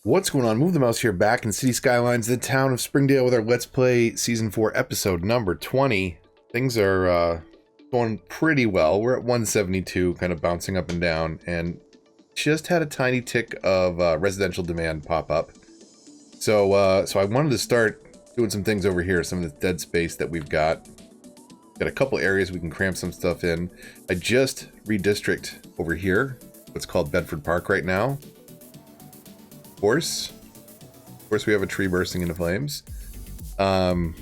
What's going on? Move the mouse here, back in City Skylines, the town of Springdale, with our Let's Play Season 4 episode number 20. Things are going pretty well. We're at 172, kind of bouncing up and down, and just had a tiny tick of residential demand pop up. So I wanted to start doing some things over here, some of the dead space that we've got. Got a couple areas we can cramp some stuff in. I just redistrict over here, what's called Bedford Park right now. Of course, we have a tree bursting into flames. That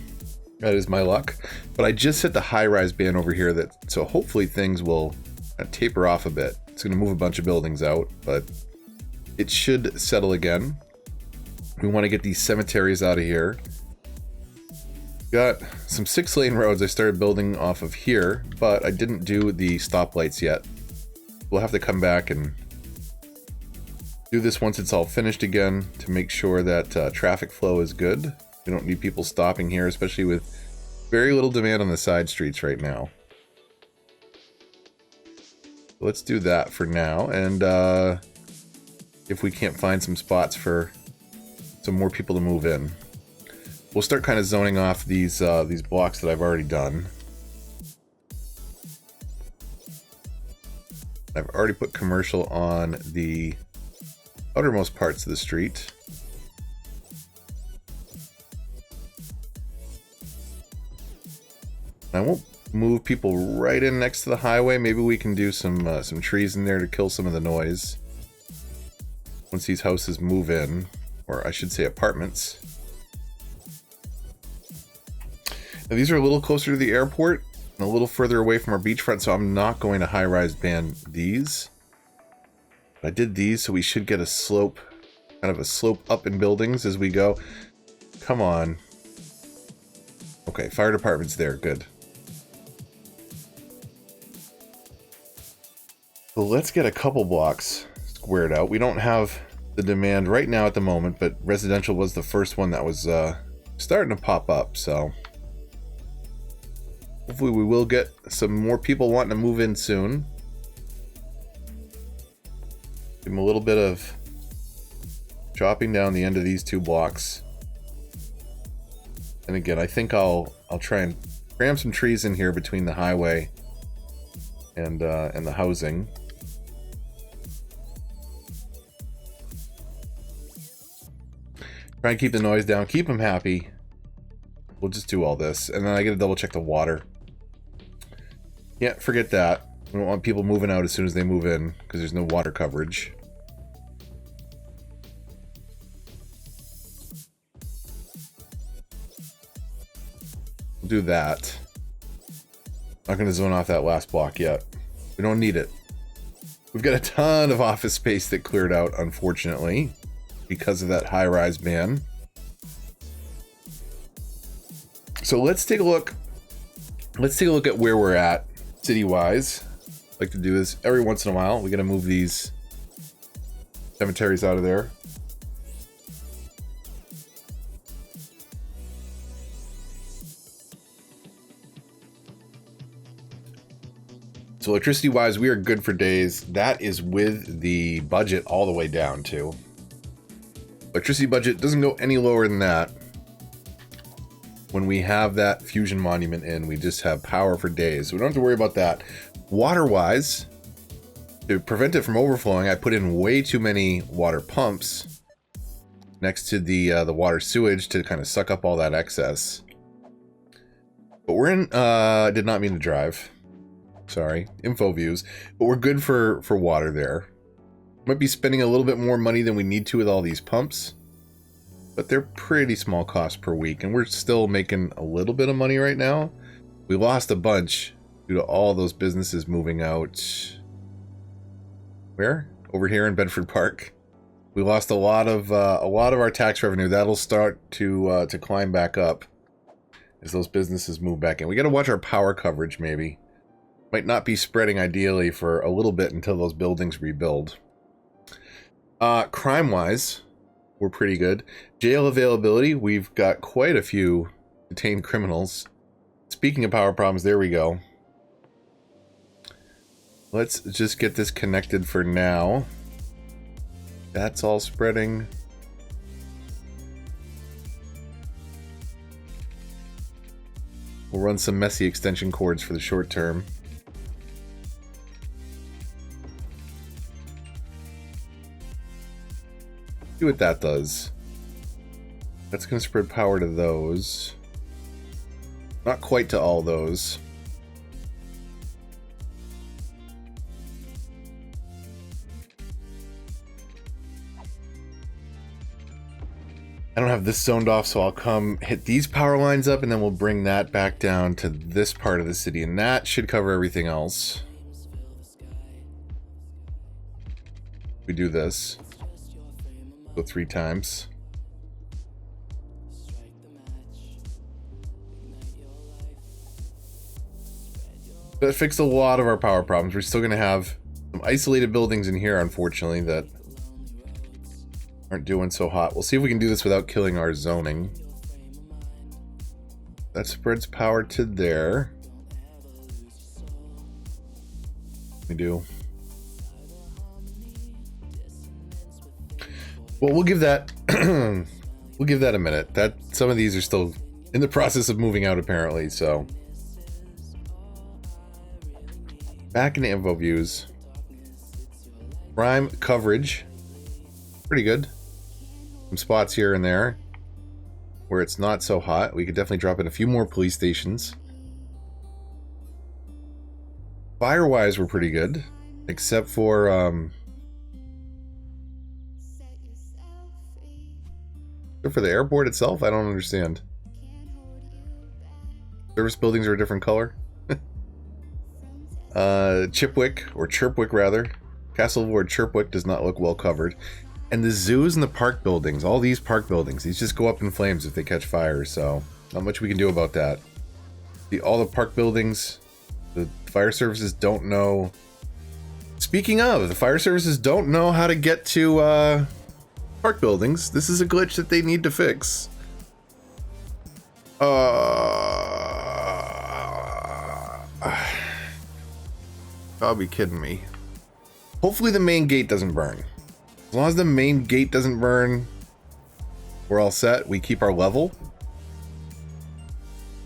is my luck. But I just hit the high-rise ban over here, so hopefully things will taper off a bit. It's going to move a bunch of buildings out, but it should settle again. We want to get these cemeteries out of here. Got some 6-lane roads I started building off of here, but I didn't do the stoplights yet. We'll have to come back and do this once it's all finished again to make sure that traffic flow is good. We don't need people stopping here, especially with very little demand on the side streets right now. Let's do that for now, and if we can't find some spots for some more people to move in, we'll start kind of zoning off these blocks that I've already done. I've already put commercial on the outermost parts of the street. I won't move people right in next to the highway. Maybe we can do some trees in there to kill some of the noise once these houses move in, or I should say apartments. Now these are a little closer to the airport and a little further away from our beachfront, so I'm not going to high-rise ban these. I did these, so we should get a slope, kind of a slope up in buildings as we go. Come on. Okay, fire department's there, good. So let's get a couple blocks squared out. We don't have the demand right now at the moment, but residential was the first one that was starting to pop up, so hopefully we will get some more people wanting to move in soon. Give them a little bit of chopping down the end of these two blocks. And again, I think I'll try and cram some trees in here between the highway and the housing. Try and keep the noise down, keep them happy. We'll just do all this, and then I gotta double check the water. Yeah, forget that. We don't want people moving out as soon as they move in, because there's no water coverage. We'll do that. Not going to zone off that last block yet. We don't need it. We've got a ton of office space that cleared out, unfortunately, because of that high-rise ban. So let's take a look. Let's take a look at where we're at city-wise. Like to do this every once in a while. We got to move these cemeteries out of there. So electricity wise, we are good for days. That is with the budget all the way down to. Electricity budget doesn't go any lower than that. When we have that fusion monument in, we just have power for days. So we don't have to worry about that. Water-wise, to prevent it from overflowing, I put in way too many water pumps next to the water sewage to kind of suck up all that excess. But we're in, did not mean to drive. Sorry, info views. But we're good for water there. Might be spending a little bit more money than we need to with all these pumps, but they're pretty small cost per week, and we're still making a little bit of money right now. We lost a bunch due to all those businesses moving out. Where? Over here in Bedford Park. We lost a lot of our tax revenue. That'll start to climb back up as those businesses move back in. We got to watch our power coverage. Maybe might not be spreading ideally for a little bit until those buildings rebuild. Crime-wise, we're pretty good. Jail availability, we've got quite a few detained criminals. Speaking of power problems, there we go. Let's just get this connected for now. That's all spreading. run some messy extension cords for the short term. See what that does. That's going to spread power to those. Not quite to all those. I don't have this zoned off, so I'll come hit these power lines up, and then we'll bring that back down to this part of the city, and that should cover everything else. We do this. Go 3 times. That fixed a lot of our power problems. We're still going to have some isolated buildings in here, unfortunately, that aren't doing so hot. We'll see if we can do this without killing our zoning. That spreads power to there. We do. Well, we'll give that we'll give that a minute. That some of these are still in the process of moving out, apparently. So back into info views. Prime coverage, pretty good. Some spots here and there where it's not so hot. We could definitely drop in a few more police stations. Fire-wise, we're pretty good, except for the airport itself. I don't understand. Service buildings are a different color. Chipwick, or Chirpwick rather. Castle Ward Chirpwick does not look well covered. And the zoos and the park buildings, all these park buildings, these just go up in flames if they catch fire, so not much we can do about that. All the park buildings, the fire services don't know. Speaking of, the fire services don't know how to get to park buildings. This is a glitch that they need to fix. Gotta be kidding me. Hopefully the main gate doesn't burn. As long as the main gate doesn't burn, we're all set. We keep our level.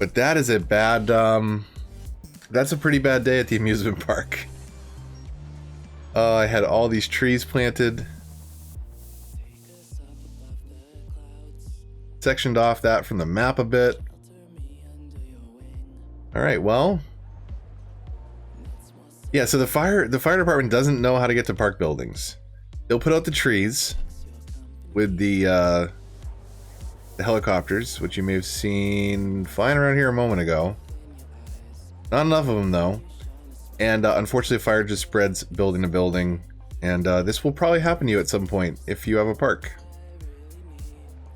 But that is a bad, that's a pretty bad day at the amusement park. I had all these trees planted. Sectioned off that from the map a bit. Alright, well. Yeah, so the fire department doesn't know how to get to park buildings. They'll put out the trees with the helicopters, which you may have seen flying around here a moment ago. Not enough of them, though. And unfortunately, fire just spreads building to building. And this will probably happen to you at some point if you have a park.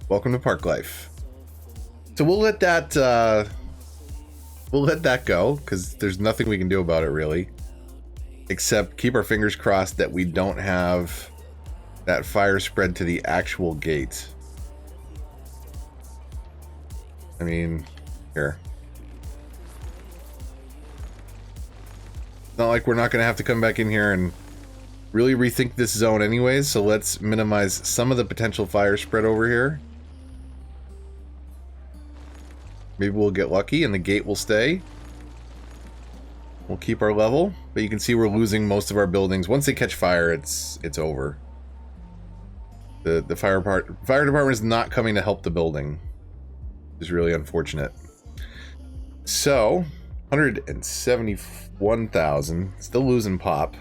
Welcome to park life. So we'll let that go, because there's nothing we can do about it, really. Except keep our fingers crossed that we don't have that fire spread to the actual gate. I mean, here. It's not like we're not going to have to come back in here and really rethink this zone anyways, so let's minimize some of the potential fire spread over here. Maybe we'll get lucky and the gate will stay. We'll keep our level, but you can see we're losing most of our buildings. Once they catch fire, it's over. The fire department is not coming to help the building. It's really unfortunate. So, 171,000. Still losing pop.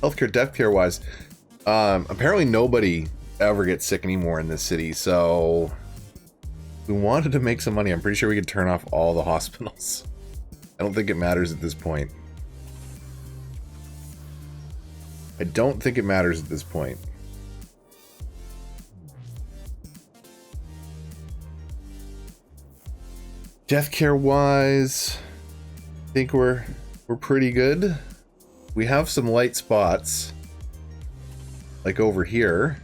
Healthcare, death care wise, apparently nobody ever gets sick anymore in this city, so we wanted to make some money. I'm pretty sure we could turn off all the hospitals. I don't think it matters at this point. I don't think it matters at this point. Death care wise, I think we're pretty good. We have some light spots, like over here.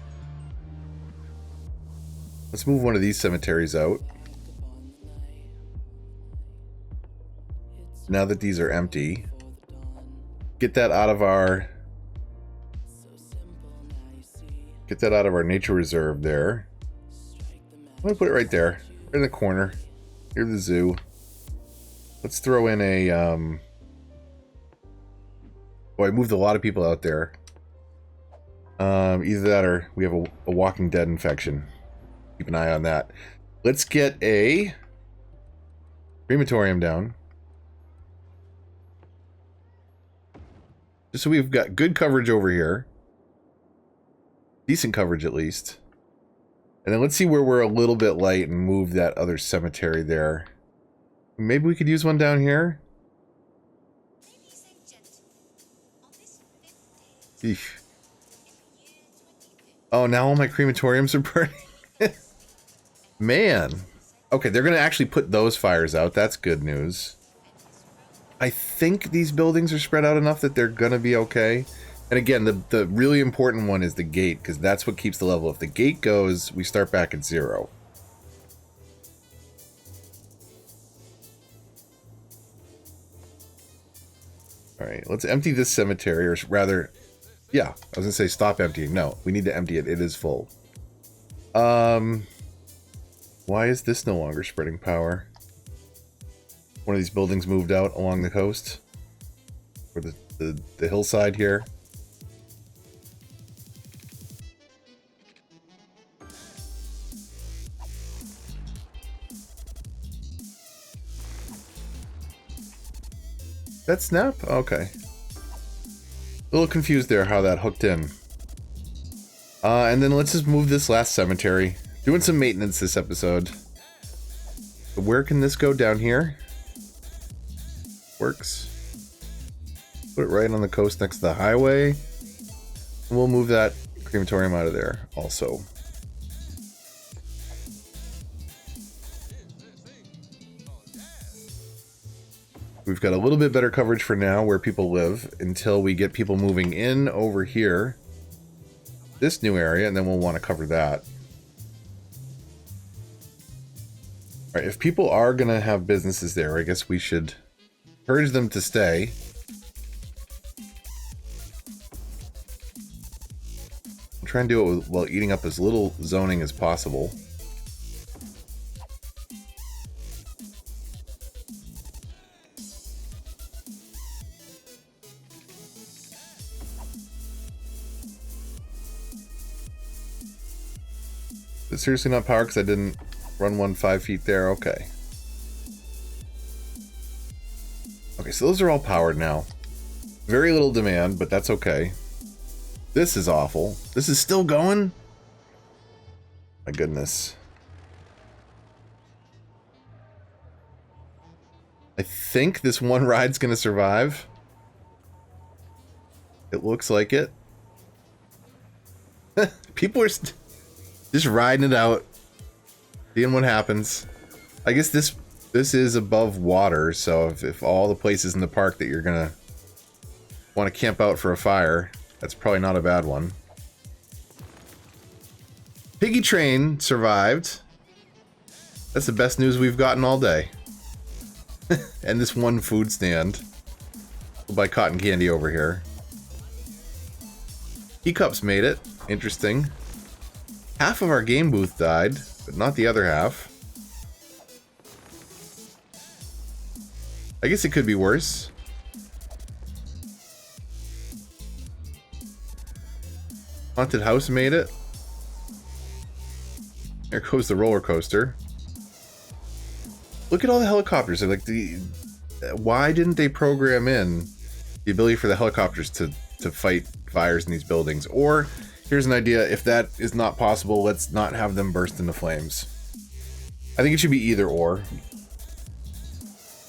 Let's move one of these cemeteries out. Now that these are empty, get that out of our Get that out of our nature reserve there. I'm gonna put it right there, right in the corner. Here's the zoo. Let's throw in a, oh, I moved a lot of people out there. Either that or we have a Walking Dead infection. Keep an eye on that. Let's get a crematorium down. Just so we've got good coverage over here. Decent coverage at least. And then let's see where we're a little bit light and move that other cemetery there. Maybe we could use one down here. Eesh. Oh, now all my crematoriums are burning. Man. Okay, they're going to actually put those fires out. That's good news. I think these buildings are spread out enough that they're going to be okay. And again, the really important one is the gate, because that's what keeps the level. If the gate goes, we start back at 0. Alright, let's empty this cemetery, or rather, yeah, I was going to say stop emptying. No, we need to empty it. It is full. Why is this no longer spreading power? One of these buildings moved out along the coast. Or the hillside here. That snap? Okay. A little confused there how that hooked in. And then let's just move this last cemetery. Doing some maintenance this episode. So where can this go? Down here? Works. Put it right on the coast next to the highway. And we'll move that crematorium out of there also. We've got a little bit better coverage for now where people live until we get people moving in over here. This new area, and then we'll want to cover that. Alright, if people are going to have businesses there, I guess we should encourage them to stay. We'll try and do it while eating up as little zoning as possible. Is it seriously not powered because I didn't run one 5 feet there? Okay. Okay, so those are all powered now. Very little demand, but that's okay. This is awful. This is still going? My goodness. I think this one ride's gonna survive. It looks like it. People are just riding it out, seeing what happens. I guess this is above water, so if all the places in the park that you're gonna want to camp out for a fire, that's probably not a bad one. Piggy train survived. That's the best news we've gotten all day. And this one food stand. We'll buy cotton candy over here. Teacups made it. Interesting. Half of our game booth died, but not the other half. I guess it could be worse. Haunted house made it. There goes the roller coaster. Look at all the helicopters. They're like why didn't they program in the ability for the helicopters to fight fires in these buildings? Or here's an idea, if that is not possible, let's not have them burst into flames. I think it should be either or.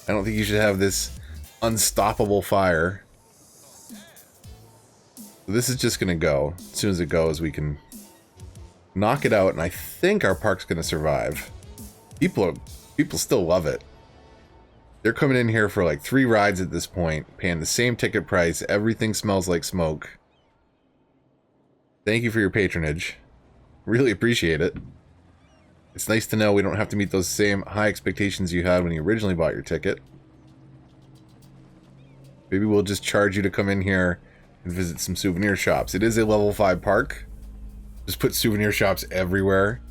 I don't think you should have this unstoppable fire. So this is just gonna go. As soon as it goes, we can knock it out, and I think our park's gonna survive. People still love it. They're coming in here for like 3 rides at this point, paying the same ticket price. Everything smells like smoke. Thank you for your patronage. Really appreciate it. It's nice to know we don't have to meet those same high expectations you had when you originally bought your ticket. Maybe we'll just charge you to come in here and visit some souvenir shops. It is a level 5 park. Just put souvenir shops everywhere.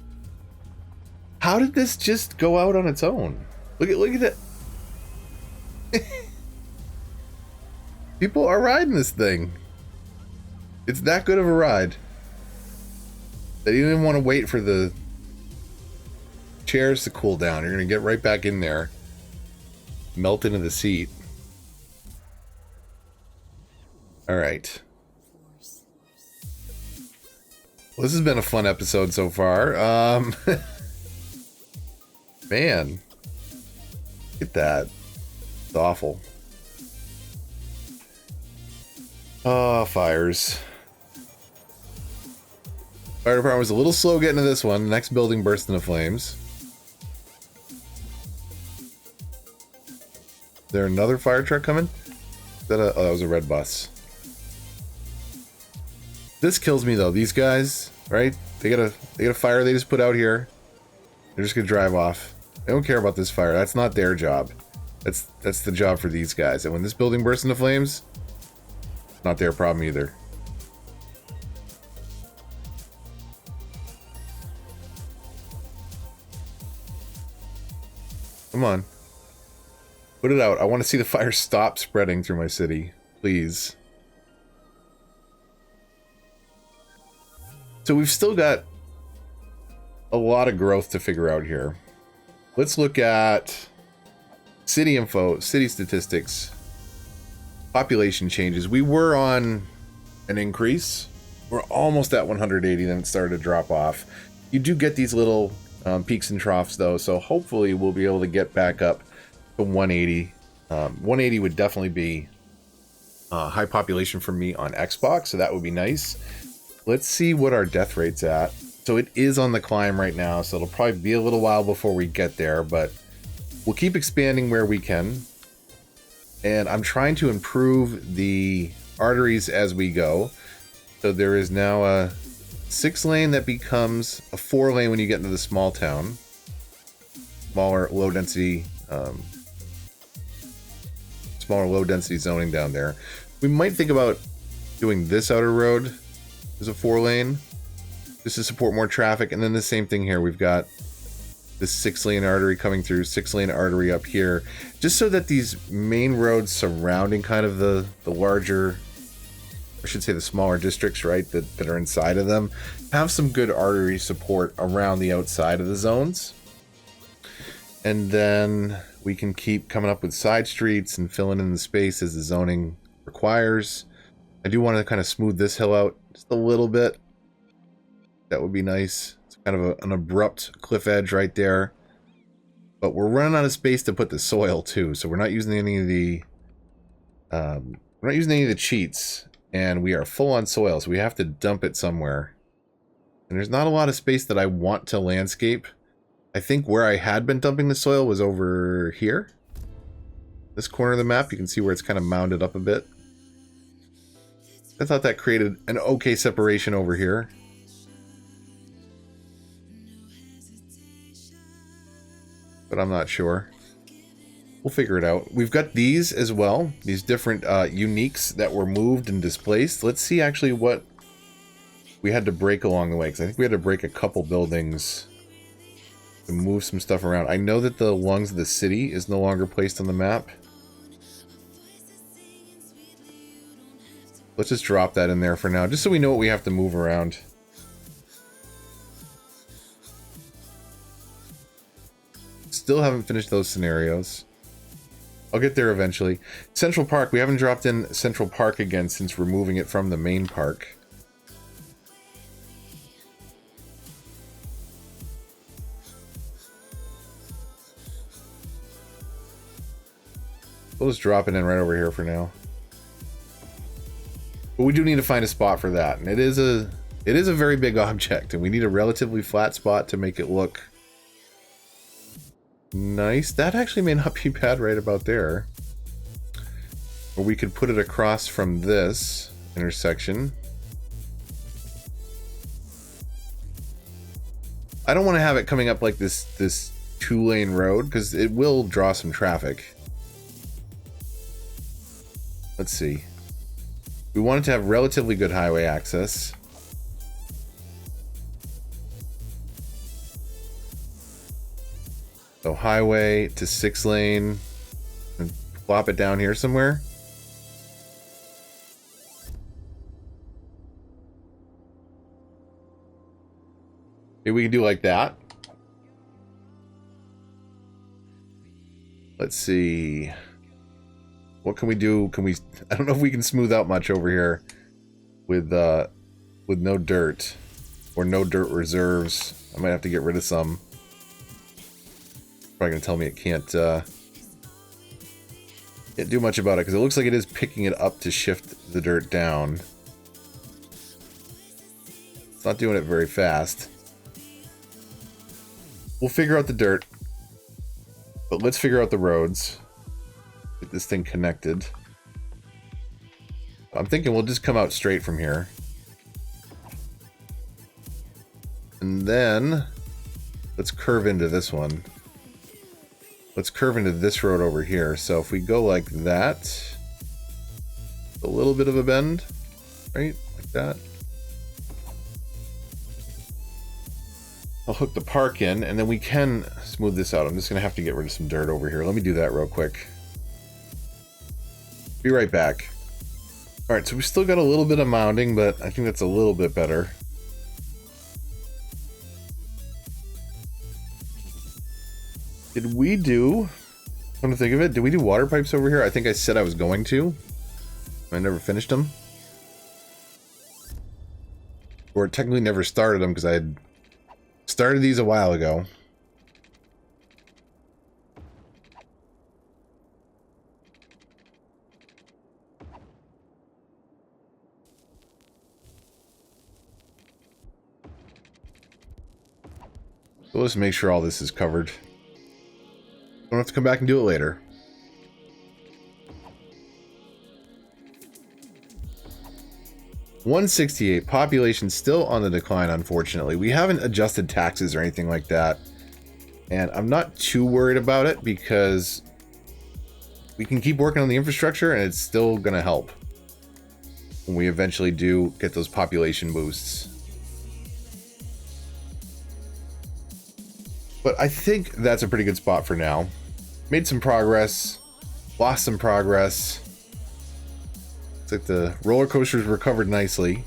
How did this just go out on its own? Look at that. People are riding this thing. It's that good of a ride. They didn't even want to wait for the chairs to cool down. You're going to get right back in there. Melt into the seat. Alright. Well, this has been a fun episode so far. Man. Look at that. It's awful. Oh, fires. Fire department was a little slow getting to this one. The next building burst into flames. Is there another fire truck coming? Is that oh, that was a red bus. This kills me though. These guys, right? They got a fire they just put out here. They're just gonna drive off. They don't care about this fire. That's not their job. That's the job for these guys. And when this building bursts into flames, not their problem either. Come on. Put it out. I want to see the fire stop spreading through my city. Please. So we've still got a lot of growth to figure out here. Let's look at city info, city statistics, population changes. We were on an increase. We're almost at 180, then it started to drop off. You do get these little peaks and troughs though, so hopefully we'll be able to get back up to 180. 180 would definitely be high population for me on Xbox, so that would be nice. Let's see what our death rate's at. So it is on the climb right now, so it'll probably be a little while before we get there, but we'll keep expanding where we can. And I'm trying to improve the arteries as we go. So there is now a 6-lane that becomes a 4-lane when you get into the small town. Smaller, low density zoning down there. We might think about doing this outer road as a 4-lane just to support more traffic, and then the same thing here. We've got this 6-lane artery coming through, 6-lane artery up here, just so that these main roads surrounding kind of the larger, I should say the smaller districts, right, that are inside of them, have some good artery support around the outside of the zones. And then we can keep coming up with side streets and filling in the space as the zoning requires. I do want to kind of smooth this hill out just a little bit. That would be nice. It's kind of an abrupt cliff edge right there. But we're running out of space to put the soil too, so we're not using any of the cheats, and we are full on soil, so we have to dump it somewhere. And there's not a lot of space that I want to landscape. I think where I had been dumping the soil was over here. This corner of the map, you can see where it's kind of mounded up a bit. I thought that created an okay separation over here. But I'm not sure. We'll figure it out. We've got these as well. These different uniques that were moved and displaced. Let's see actually what we had to break along the way. Because I think we had to break a couple buildings to move some stuff around. I know that the lungs of the city is no longer placed on the map. Let's just drop that in there for now, just so we know what we have to move around. Still haven't finished those scenarios. I'll get there eventually. Central Park, we haven't dropped in Central Park again since we're moving it from the main park. We'll just drop it in right over here for now. But we do need to find a spot for that, and it is a very big object, and we need a relatively flat spot to make it look nice. That actually may not be bad right about there. Or we could put it across from this intersection. I don't want to have it coming up like this 2-lane road, because it will draw some traffic. Let's see. We want it to have relatively good highway access. So highway to 6-lane and plop it down here somewhere. Maybe we can do like that. Let's see. What can we do? Can we? I don't know if we can smooth out much over here with no dirt or no dirt reserves. I might have to get rid of some. Probably gonna tell me it can't do much about it because it looks like it is picking it up to shift the dirt down. It's not doing it very fast. We'll figure out the dirt, but let's figure out the roads. Get this thing connected. I'm thinking we'll just come out straight from here. And then let's curve into this one. Let's curve into this road over here. So if we go like that, a little bit of a bend, right? Like that. I'll hook the park in, and then we can smooth this out. I'm just going to have to get rid of some dirt over here. Let me do that real quick. Be right back. Alright, so we still got a little bit of mounding, but I think that's a little bit better. Did we do... Come to think of it, did we do water pipes over here? I think I said I was going to. I never finished them. Or technically never started them because I had started these a while ago. So let's make sure all this is covered. Don't have to come back and do it later. $168. Population still on the decline, unfortunately. We haven't adjusted taxes or anything like that. And I'm not too worried about it because we can keep working on the infrastructure and it's still going to help when we eventually do get those population boosts. But I think that's a pretty good spot for now. Made some progress. Lost some progress. It's like the roller coasters recovered nicely.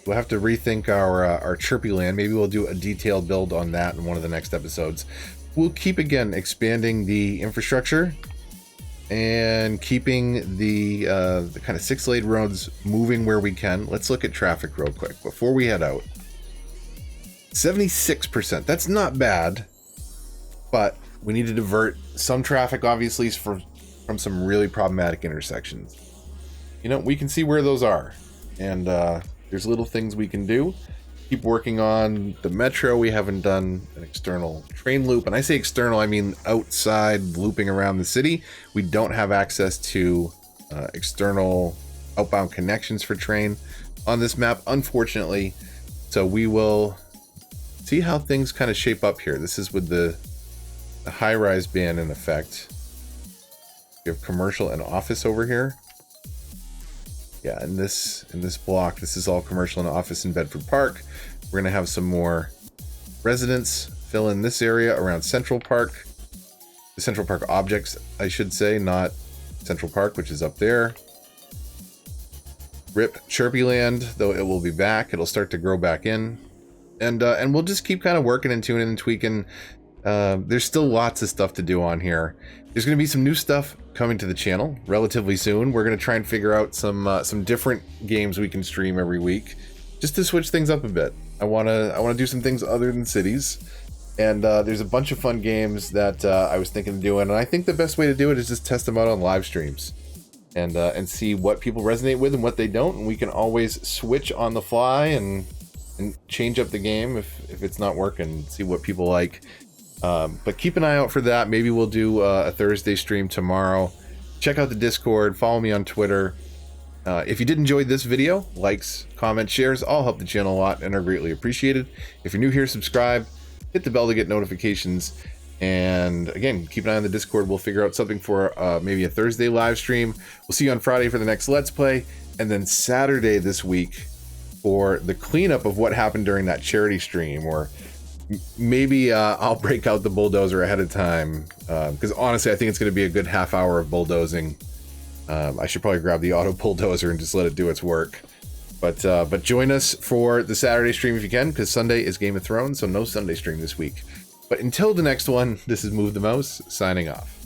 We'll have to rethink our Chirpy Land. Maybe we'll do a detailed build on that in one of the next episodes. We'll keep, again, expanding the infrastructure and keeping the kind of 6-lane roads moving where we can. Let's look at traffic real quick before we head out. 76%. That's not bad, but we need to divert some traffic, obviously, from some really problematic intersections. You know, we can see where those are, and there's little things we can do. Keep working on the metro. We haven't done an external train loop, and I say external, I mean outside, looping around the city. We don't have access to external outbound connections for train on this map, unfortunately. So we will see how things kind of shape up here. This is with the high-rise ban in effect. We have commercial and office over here. Yeah, in this block, this is all commercial and office in Bedford Park. We're gonna have some more residents fill in this area around Central Park. The Central Park objects, I should say, not Central Park, which is up there. Rip Chirpy Land, though it will be back. It'll start to grow back in. And we'll just keep kind of working and tuning and tweaking. There's still lots of stuff to do on here. There's going to be some new stuff coming to the channel relatively soon. We're going to try and figure out some different games we can stream every week, just to switch things up a bit. I want to do some things other than cities, and there's a bunch of fun games that I was thinking of doing, and I think the best way to do it is just test them out on live streams, and see what people resonate with and what they don't, and we can always switch on the fly and change up the game if it's not working. See what people like. But keep an eye out for that. Maybe we'll do a Thursday stream tomorrow. Check out the Discord. Follow me on Twitter. If you did enjoy this video, likes, comments, shares all help the channel a lot and are greatly appreciated. If you're new here, subscribe. Hit the bell to get notifications. And again, keep an eye on the Discord. We'll figure out something for maybe a Thursday live stream. We'll see you on Friday for the next Let's Play. And then Saturday this week for the cleanup of what happened during that charity stream, or Maybe I'll break out the bulldozer ahead of time, because honestly, I think it's going to be a good half hour of bulldozing. I should probably grab the auto bulldozer and just let it do its work. But join us for the Saturday stream if you can, because Sunday is Game of Thrones, so no Sunday stream this week. But until the next one, this is Move the Mouse, signing off.